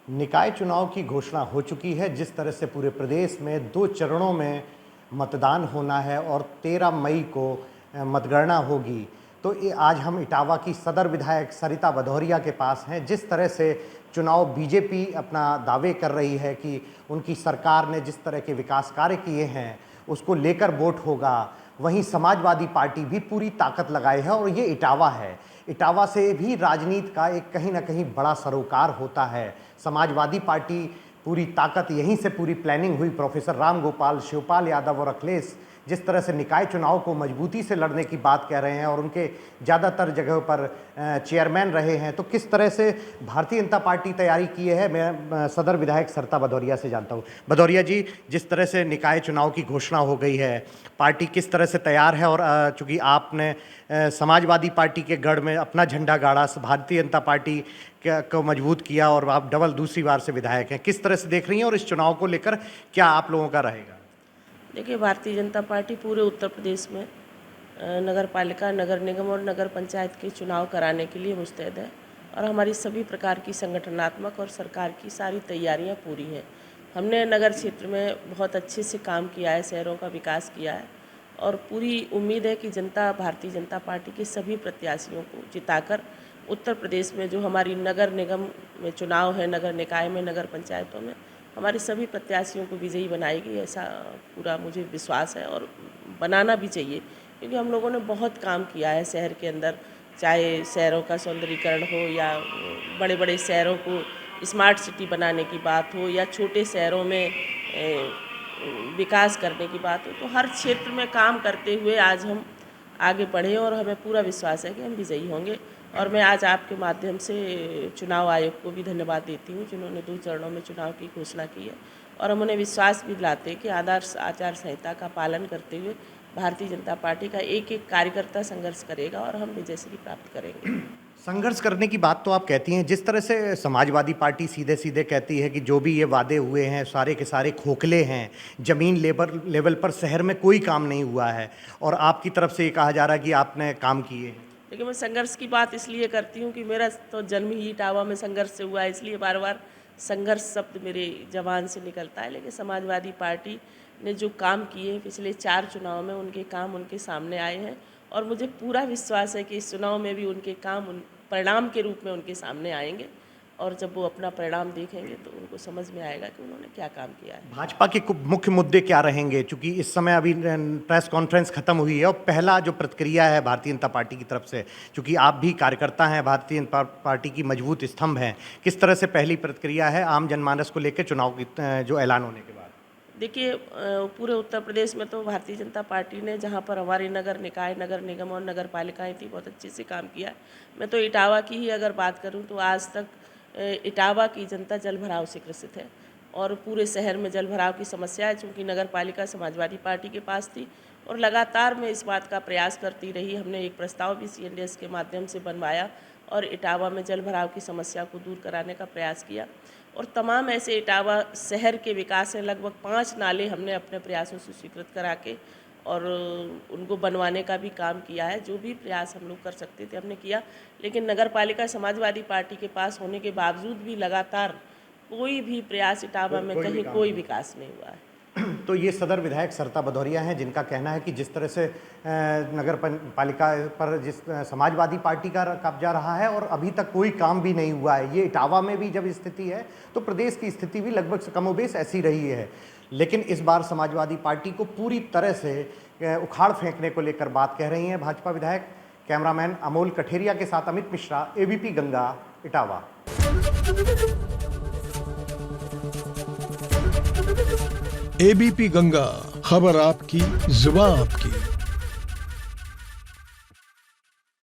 निकाय चुनाव की घोषणा हो चुकी है। जिस तरह से पूरे प्रदेश में 2 चरणों में मतदान होना है और 13 मई को मतगणना होगी, तो ये आज हम इटावा की सदर विधायक सरिता भदौरिया के पास हैं। जिस तरह से चुनाव बीजेपी अपना दावे कर रही है कि उनकी सरकार ने जिस तरह के विकास कार्य किए हैं उसको लेकर वोट होगा, वहीं समाजवादी पार्टी भी पूरी ताकत लगाए है और ये इटावा है। इटावा से भी राजनीति का एक कहीं ना कहीं बड़ा सरोकार होता है। समाजवादी पार्टी पूरी ताकत, यहीं से पूरी प्लानिंग हुई। प्रोफेसर राम गोपाल, शिवपाल यादव और अखिलेश जिस तरह से निकाय चुनाव को मजबूती से लड़ने की बात कह रहे हैं और उनके ज़्यादातर जगह पर चेयरमैन रहे हैं, तो किस तरह से भारतीय जनता पार्टी तैयारी की है, मैं सदर विधायक सरिता भदौरिया से जानता हूँ। भदौरिया जी, जिस तरह से निकाय चुनाव की घोषणा हो गई है, पार्टी किस तरह से तैयार है? और चूँकि आपने समाजवादी पार्टी के गढ़ में अपना झंडा गाड़ा, भारतीय जनता पार्टी को मजबूत किया और आप डबल दूसरी बार से विधायक हैं, किस तरह से देख रही हैं और इस चुनाव को लेकर क्या आप लोगों का रहेगा? देखिए, भारतीय जनता पार्टी पूरे उत्तर प्रदेश में नगर पालिका, नगर निगम और नगर पंचायत के चुनाव कराने के लिए मुस्तैद है और हमारी सभी प्रकार की संगठनात्मक और सरकार की सारी तैयारियां पूरी हैं। हमने नगर क्षेत्र में बहुत अच्छे से काम किया है, शहरों का विकास किया है और पूरी उम्मीद है कि जनता भारतीय जनता पार्टी के सभी प्रत्याशियों को जिताकर उत्तर प्रदेश में जो हमारी नगर निगम में चुनाव है, नगर निकाय में, नगर पंचायतों में हमारे सभी प्रत्याशियों को विजयी बनाएगी, ऐसा पूरा मुझे विश्वास है और बनाना भी चाहिए, क्योंकि हम लोगों ने बहुत काम किया है शहर के अंदर, चाहे शहरों का सौंदर्यीकरण हो या बड़े बड़े शहरों को स्मार्ट सिटी बनाने की बात हो या छोटे शहरों में विकास करने की बात हो, तो हर क्षेत्र में काम करते हुए आज हम आगे बढ़े और हमें पूरा विश्वास है कि हम विजयी होंगे। और मैं आज आपके माध्यम से चुनाव आयोग को भी धन्यवाद देती हूँ, जिन्होंने 2 चरणों में चुनाव की घोषणा की है और हम उन्हें विश्वास भी दिलाते हैं कि आदर्श आचार संहिता का पालन करते हुए भारतीय जनता पार्टी का एक एक कार्यकर्ता संघर्ष करेगा और हम विजय श्री प्राप्त करेंगे। संघर्ष करने की बात तो आप कहती हैं, जिस तरह से समाजवादी पार्टी सीधे सीधे कहती है कि जो भी ये वादे हुए हैं सारे के सारे खोखले हैं, ज़मीन लेवल पर शहर में कोई काम नहीं हुआ है, और आपकी तरफ से ये कहा जा रहा है कि आपने काम किए हैं। लेकिन मैं संघर्ष की बात इसलिए करती हूँ कि मेरा तो जन्म ही इटावा में संघर्ष से हुआ है, इसलिए बार बार संघर्ष शब्द मेरे जबान से निकलता है। लेकिन समाजवादी पार्टी ने जो काम किए हैं पिछले 4 चुनाव में, उनके काम उनके सामने आए हैं और मुझे पूरा विश्वास है कि इस चुनाव में भी उनके काम परिणाम के रूप में उनके सामने आएंगे और जब वो अपना परिणाम देखेंगे तो उनको समझ में आएगा कि उन्होंने क्या काम किया है। भाजपा के मुख्य मुद्दे क्या रहेंगे? चूंकि इस समय अभी प्रेस कॉन्फ्रेंस खत्म हुई है और पहला जो प्रतिक्रिया है भारतीय जनता पार्टी की तरफ से, चूंकि आप भी कार्यकर्ता हैं, भारतीय जनता पार्टी की मजबूत स्तंभ हैं, किस तरह से पहली प्रतिक्रिया है आम जनमानस को लेकर चुनाव की जो ऐलान होने के बाद? देखिए, पूरे उत्तर प्रदेश में तो भारतीय जनता पार्टी ने जहां पर हमारी नगर निकाय, नगर निगम और नगर पालिकाएँ थी, बहुत अच्छे से काम किया। मैं तो इटावा की ही अगर बात करूं तो आज तक इटावा की जनता जल भराव से ग्रसित है और पूरे शहर में जल भराव की समस्या है। चूँकि नगर पालिका समाजवादी पार्टी के पास थी और लगातार मैं इस बात का प्रयास करती रही, हमने एक प्रस्ताव भी CNDS के माध्यम से बनवाया और इटावा में जल भराव की समस्या को दूर कराने का प्रयास किया और तमाम ऐसे इटावा शहर के विकास हैं, लगभग 5 नाले हमने अपने प्रयासों से स्वीकृत करा के और उनको बनवाने का भी काम किया है। जो भी प्रयास हम लोग कर सकते थे हमने किया, लेकिन नगर पालिका समाजवादी पार्टी के पास होने के बावजूद भी लगातार कोई भी प्रयास इटावा में कहीं कोई विकास नहीं हुआ है। तो ये सदर विधायक सरिता भदौरिया हैं, जिनका कहना है कि जिस तरह से नगर पालिका पर जिस समाजवादी पार्टी का कब्जा रहा है और अभी तक कोई काम भी नहीं हुआ है, ये इटावा में भी जब स्थिति है तो प्रदेश की स्थिति भी लगभग कमोबेश ऐसी रही है। लेकिन इस बार समाजवादी पार्टी को पूरी तरह से उखाड़ फेंकने को लेकर बात कह रही हैं भाजपा विधायक। कैमरामैन अमोल कठेरिया के साथ अमित मिश्रा, ABP गंगा, इटावा। ABP गंगा, खबर आपकी, जुबान आपकी।